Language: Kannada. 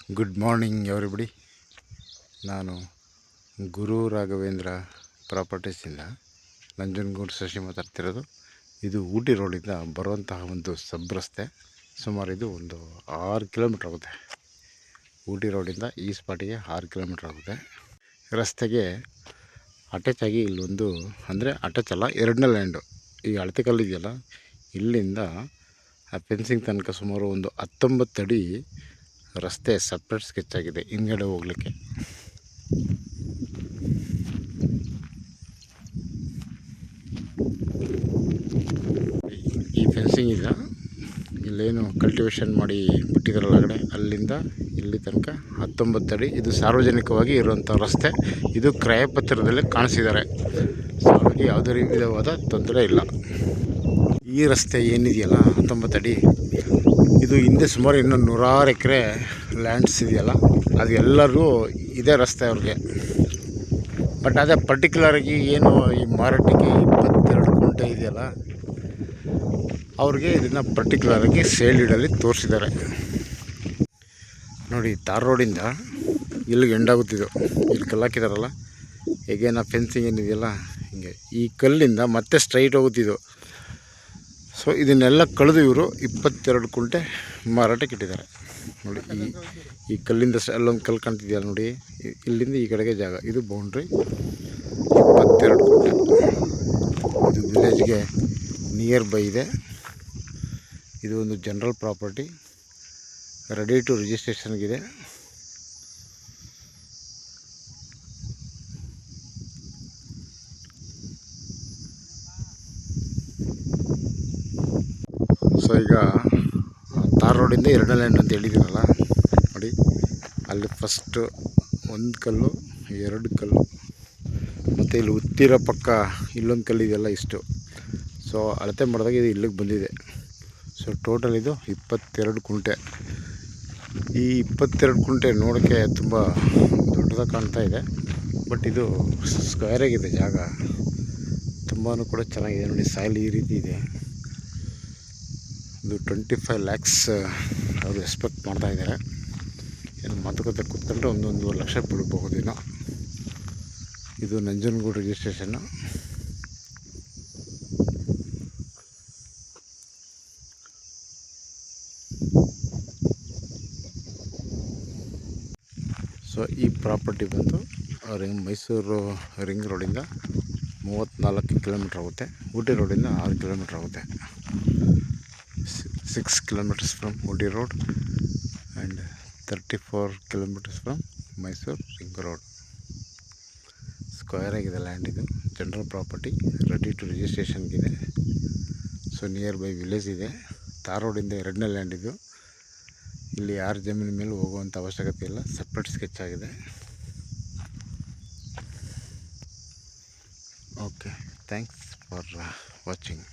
Good morning everybody. ನಾನು ಗುರು ರಾಘವೇಂದ್ರ ಪ್ರಾಪರ್ಟೀಸಿಂದ ನಂಜನಗೂಡು ಶಶಿ ಮಾತಾಡ್ತಿರೋದು. ಇದು ಊಟಿ ರೋಡಿಂದ ಬರುವಂತಹ ಒಂದು ಸಬ್ ರಸ್ತೆ. ಸುಮಾರು ಇದು ಒಂದು 6 ಕಿಲೋಮೀಟ್ರ್ ಆಗುತ್ತೆ. ಊಟಿ ರೋಡಿಂದ ಈ ಸ್ಪಾಟಿಗೆ 6 ಕಿಲೋಮೀಟ್ರ್ ಆಗುತ್ತೆ. ರಸ್ತೆಗೆ ಅಟ್ಯಾಚ್ ಆಗಿ ಇಲ್ಲೊಂದು, ಅಂದರೆ ಅಟ್ಯಾಚ್ ಅಲ್ಲ, ಎರಡನೇ ಲ್ಯಾಂಡು. ಈ ಅಳತೆ ಕಲ್ಲಿದೆಯಲ್ಲ, ಇಲ್ಲಿಂದ ಆ ಫೆನ್ಸಿಂಗ್ ತನಕ ಸುಮಾರು ಒಂದು 19 ಅಡಿ ರಸ್ತೆ ಸಪ್ರೇಟ್ ಸ್ಕೆಚ್ ಆಗಿದೆ ಹಿಂದ್ಗಡೆ ಹೋಗ್ಲಿಕ್ಕೆ. ಈ ಫೆನ್ಸಿಂಗ್ ಇದೆ, ಇಲ್ಲೇನು ಕಲ್ಟಿವೇಷನ್ ಮಾಡಿ ಬಿಟ್ಟಿದ್ದಾರಲ್ಲ ಕಡೆ, ಅಲ್ಲಿಂದ ಇಲ್ಲಿ ತನಕ 19 ಅಡಿ. ಇದು ಸಾರ್ವಜನಿಕವಾಗಿ ಇರುವಂಥ ರಸ್ತೆ. ಇದು ಕ್ರಯಪತ್ರದಲ್ಲಿ ಕಾಣಿಸಿದ್ದಾರೆ. ಸೊ ಹಾಗಾಗಿ ಯಾವುದೇ ವಿಧವಾದ ತೊಂದರೆ ಇಲ್ಲ. ಈ ರಸ್ತೆ ಏನಿದೆಯಲ್ಲ 19 ಅಡಿ, ಇದು ಹಿಂದೆ ಸುಮಾರು ಇನ್ನೂ 100 ಎಕರೆ ಲ್ಯಾಂಡ್ಸ್ ಇದೆಯಲ್ಲ, ಅದು ಎಲ್ಲರಿಗೂ ಇದೇ ರಸ್ತೆ ಅವ್ರಿಗೆ. ಬಟ್ ಅದೇ ಪರ್ಟಿಕ್ಯುಲರಾಗಿ ಏನು ಈ ಮಾರಾಟಕ್ಕೆ 22 ಗುಂಟೆ ಇದೆಯಲ್ಲ, ಅವ್ರಿಗೆ ಇದನ್ನು ಪರ್ಟಿಕ್ಯುಲರಾಗಿ ಸೇಲ್ ಡೀಡಲ್ಲಿ ತೋರಿಸಿದ್ದಾರೆ. ನೋಡಿ, ತಾರ್ ರೋಡಿಂದ ಇಲ್ಲಿಗೆ ಎಂಡಾಗುತ್ತಿದ್ದು, ಇಲ್ಲಿ ಕಲ್ಲು ಹಾಕಿದಾರಲ್ಲ, ಹೇಗೇನ ಫೆನ್ಸಿಂಗ್ ಏನಿದೆಯಲ್ಲ ಹಿಂಗೆ, ಈ ಕಲ್ಲಿಂದ ಮತ್ತೆ ಸ್ಟ್ರೈಟ್ ಹೋಗುತ್ತಿದ್ದು. ಸೊ ಇದನ್ನೆಲ್ಲ ಕಳೆದು ಇವರು 22 ಕುಂಟೆ ಮಾರಾಟಕ್ಕೆ ಇಟ್ಟಿದ್ದಾರೆ. ನೋಡಿ, ಈ ಕಲ್ಲಿಂದ ಅಲ್ಲೊಂದು ಕಲ್ಲು ಕಾಣ್ತಿದೆಯಲ್ಲ ನೋಡಿ, ಇಲ್ಲಿಂದ ಈ ಕಡೆಗೆ ಜಾಗ, ಇದು ಬೌಂಡ್ರಿ. 22 ಕುಂಟೆ. ಇದು ವಿಲೇಜ್ಗೆ ನಿಯರ್ ಬೈ ಇದೆ. ಇದು ಒಂದು ಜನರಲ್ ಪ್ರಾಪರ್ಟಿ, ರೆಡಿ ಟು ರಿಜಿಸ್ಟ್ರೇಷನ್ಗಿದೆ. ಸೊ ಈಗ ತಾರ್ ರೋಡಿಂದ 2ನೇ ಲ್ಯಾಂಡ್ ಅಂತ ಹೇಳಿದ್ದೀನಲ್ಲ ನೋಡಿ, ಅಲ್ಲಿ ಫಸ್ಟು 1 ಕಲ್ಲು, 2 ಕಲ್ಲು, ಮತ್ತು ಇಲ್ಲಿ ಉತ್ತಿರೋ ಪಕ್ಕ ಇಲ್ಲೊಂದು ಕಲ್ಲಿದೆಯಲ್ಲ, ಇಷ್ಟು. ಸೊ ಅಳತೆ ಮಾಡಿದಾಗ ಇದು ಇಲ್ಲಿಗೆ ಬಂದಿದೆ. ಸೊ ಟೋಟಲ್ ಇದು 22 ಕುಂಟೆ. ಈ 22 ಕುಂಟೆ ನೋಡೋಕ್ಕೆ ತುಂಬ ದೊಡ್ಡದಾಗಿ ಕಾಣ್ತಾ ಇದೆ, ಬಟ್ ಇದು ಸ್ಕ್ವೇರಾಗಿದೆ ಜಾಗ. ತುಂಬಾ ಕೂಡ ಚೆನ್ನಾಗಿದೆ ನೋಡಿ. ಸಾಯಿಲ್ ಈ ರೀತಿ ಇದೆ. ಇದು 25 ಲ್ಯಾಕ್ಸ್ ಅವರು ಎಕ್ಸ್ಪೆಕ್ಟ್ ಮಾಡ್ತಾ ಇದ್ದಾರೆ. ಏನು ಮಾತುಕತೆ ಕೂತ್ಕೊಂಡ್ರೆ 1-1.5 ಲಕ್ಷ ಬಿಡಬಹುದೇನೋ. ಇದು ನಂಜನಗೂಡು ರಿಜಿಸ್ಟ್ರೇಷನ್ನು. ಸೊ ಈ ಪ್ರಾಪರ್ಟಿ ಬಂದು ಮೈಸೂರು ರಿಂಗ್ ರೋಡಿಂದ 34 ಕಿಲೋಮೀಟ್ರ್ ಆಗುತ್ತೆ. ಊಟಿ ರೋಡಿಂದ 6 ಕಿಲೋಮೀಟ್ರ್ ಆಗುತ್ತೆ. 6 kilometers from Udi Road and 34 kilometers from Mysore Ring Road. Square ಆಗಿದೆ ಲ್ಯಾಂಡ್. ಇದು ಜನರಲ್ ಪ್ರಾಪರ್ಟಿ, ರೆಡಿ ಟು ರಿಜಿಸ್ಟ್ರೇಷನ್ಗಿದೆ. ಸೊ ನಿಯರ್ ಬೈ ವಿಲೇಜ್ ಇದೆ. ತಾರ್ ರೋಡಿಂದ 2ನೇ ಲ್ಯಾಂಡ್ ಇದು. ಇಲ್ಲಿ ಯಾರ ಜಮೀನು ಮೇಲೆ ಹೋಗುವಂಥ ಅವಶ್ಯಕತೆ ಇಲ್ಲ, ಸಪ್ರೇಟ್ ಸ್ಕೆಚ್ ಆಗಿದೆ. Okay, thanks for watching.